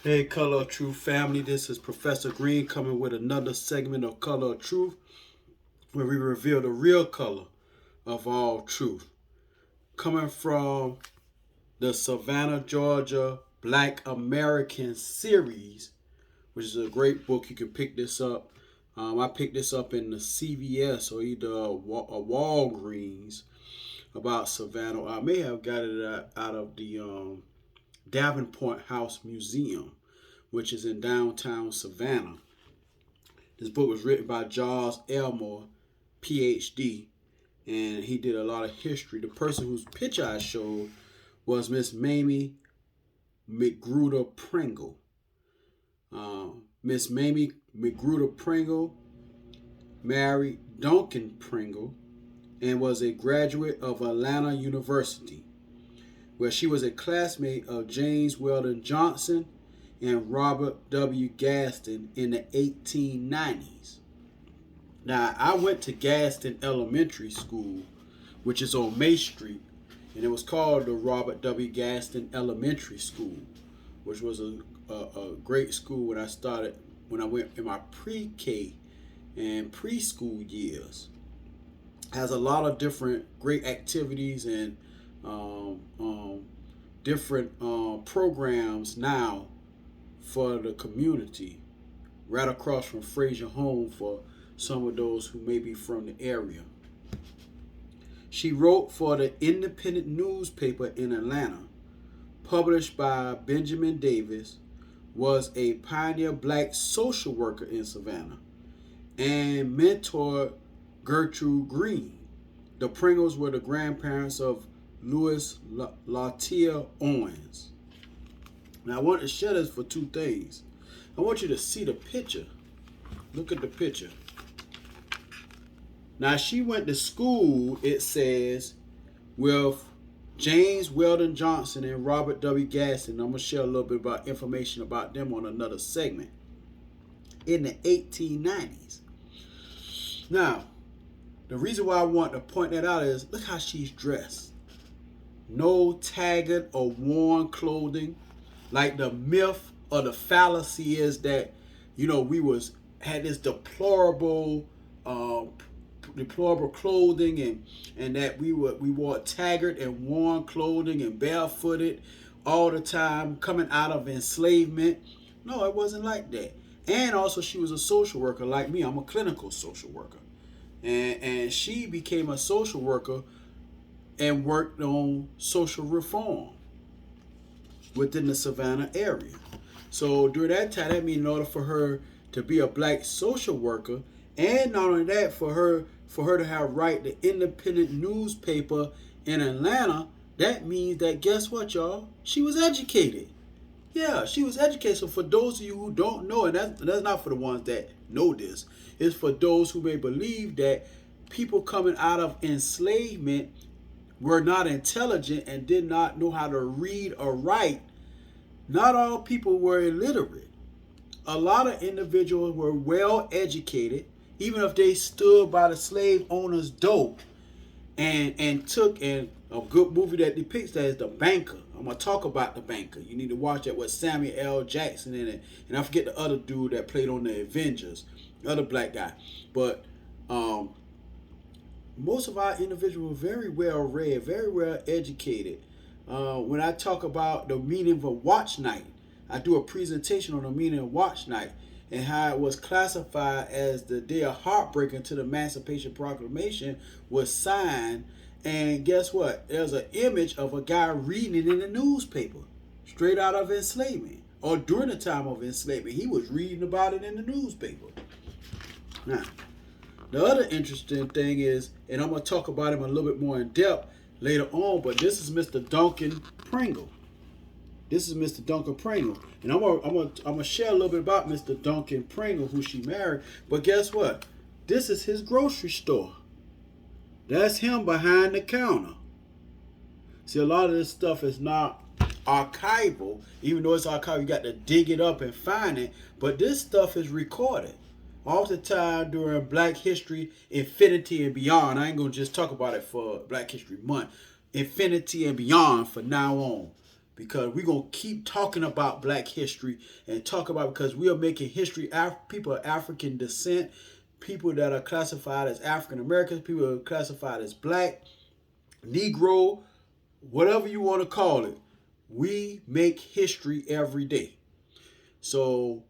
Hey, Color of Truth family, this is Professor Green coming with another segment of Color of Truth where we reveal the real color of all truth. Coming from the Savannah, Georgia Black American series, which is a great book. You can pick this up. I picked this up in the CVS or either a Walgreens about Savannah. I may have got it out of the Davenport House Museum, which is in downtown Savannah. This book was written by Charles Elmore, PhD, and he did a lot of history. The person whose picture I showed was Miss Mamie McGruder Pringle. Miss Mamie McGruder Pringle married Duncan Pringle and was a graduate of Atlanta University, where she was a classmate of James Weldon Johnson and Robert W. Gaston in the 1890s. Now, I went to Gaston Elementary School, which is on May Street, and it was called the Robert W. Gaston Elementary School, which was a great school when I went in my pre-K and preschool years. It has a lot of different great activities and different programs now for the community, right across from Fraser Home for some of those who may be from the area. She wrote for the independent newspaper in Atlanta, published by Benjamin Davis, was a pioneer black social worker in Savannah, and mentored Gertrude Green. The Pringles were the grandparents of Louis Latia Owens. Now, I want to share this for two things. I want you to see the picture. Look at the picture. Now, she went to school, it says, with James Weldon Johnson and Robert W. Gaston. I'm going to share a little bit about information about them on another segment. In the 1890s. Now, the reason why I want to point that out is look how she's dressed. No tattered or worn clothing. Like the myth or the fallacy is that, we had this deplorable clothing and that we wore tattered and worn clothing and barefooted all the time coming out of enslavement. No, it wasn't like that. And also she was a social worker like me. I'm a clinical social worker. And she became a social worker and worked on social reform within the Savannah area. So during that time, that means in order for her to be a black social worker, and not only that, for her to have write the independent newspaper in Atlanta, that means that guess what, y'all? She was educated. Yeah, she was educated. So for those of you who don't know, and that's not for the ones that know this, it's for those who may believe that people coming out of enslavement were not intelligent and did not know how to read or write. Not all people were illiterate. A lot of individuals were well educated, even if they stood by the slave owner's door and took, and a good movie that depicts that is The Banker. I'm going to talk about The Banker. You need to watch that with Samuel L. Jackson in it. And I forget the other dude that played on the Avengers, the other black guy. But most of our individuals were very well read, very well educated. When I talk about the meaning of a watch night, I do a presentation on the meaning of watch night and how it was classified as the day of heartbreak until the Emancipation Proclamation was signed. And guess what? There's an image of a guy reading it in the newspaper, straight out of enslavement, or during the time of enslavement. He was reading about it in the newspaper. Now, the other interesting thing is, and I'm going to talk about him a little bit more in depth later on, but this is Mr. Duncan Pringle. This is Mr. Duncan Pringle. And I'm gonna share a little bit about Mr. Duncan Pringle, who she married. But guess what? This is his grocery store. That's him behind the counter. See, a lot of this stuff is not archival. Even though it's archival, you got to dig it up and find it. But this stuff is recorded. All the time during Black History, Infinity and beyond. I ain't going to just talk about it for Black History Month. Infinity and beyond for now on. because we're going to keep talking about black history and talk about, because we are making history, people of African descent, people that are classified as African Americans, people that are classified as black, Negro, whatever you want to call it. We make history every day. So,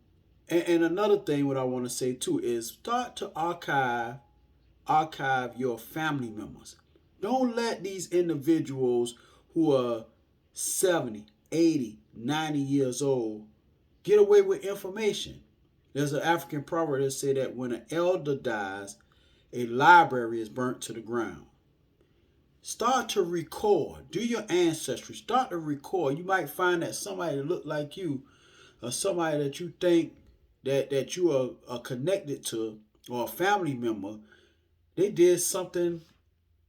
and another thing what I want to say too is start to archive your family members. Don't let these individuals who are 70, 80, 90 years old get away with information. There's an African proverb that say that when an elder dies, a library is burnt to the ground. Start to record. Do your ancestry. Start to record. You might find that somebody that look like you, or somebody that you think that you are connected to, or a family member, they did something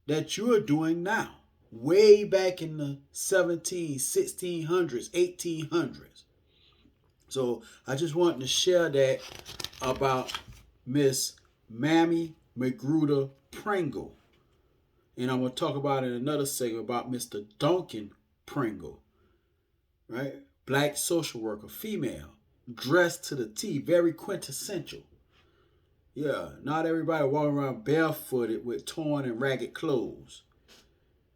that you are doing now, way back in the 1600s, 1800s. So I just wanted to share that about Miss Mamie McGruder Pringle. And I'm going to talk about in another segment about Mr. Duncan Pringle, right? Black social worker, female, dressed to the T, very quintessential. Yeah, not everybody walking around barefooted with torn and ragged clothes.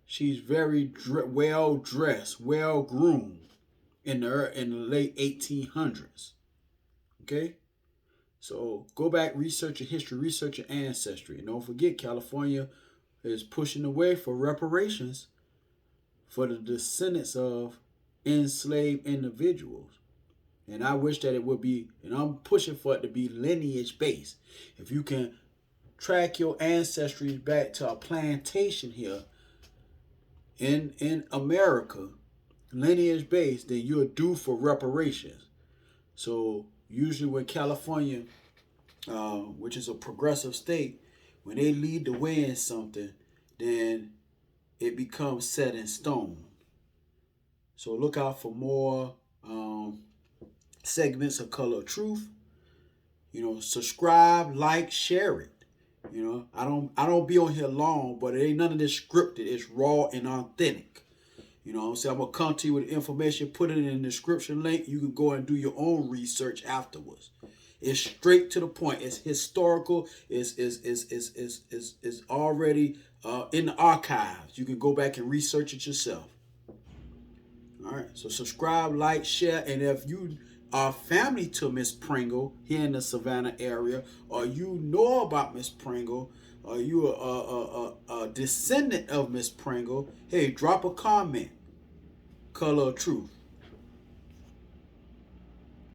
She's very well dressed, well groomed in the late 1800s. Okay? So go back, research your history, research your ancestry. And don't forget, California is pushing away for reparations for the descendants of enslaved individuals. And I wish that it would be, and I'm pushing for it to be lineage based. If you can track your ancestry back to a plantation here in America, lineage based, then you're due for reparations. So usually when California, which is a progressive state, when they lead the way in something, then it becomes set in stone. So look out for more segments of Color of Truth. You know, subscribe, like, share it. You know, I don't be on here long, but it ain't none of this scripted. It's raw and authentic. You know what I'm saying? I'm going to come to you with information, put it in the description link. You can go and do your own research afterwards. It's straight to the point. It's historical. It's already in the archives. You can go back and research it yourself. All right. So subscribe, like, share. And if you are family to Miss Pringle here in the Savannah area, or you know about Miss Pringle, or you are a descendant of Miss Pringle, hey, drop a comment. Color of Truth.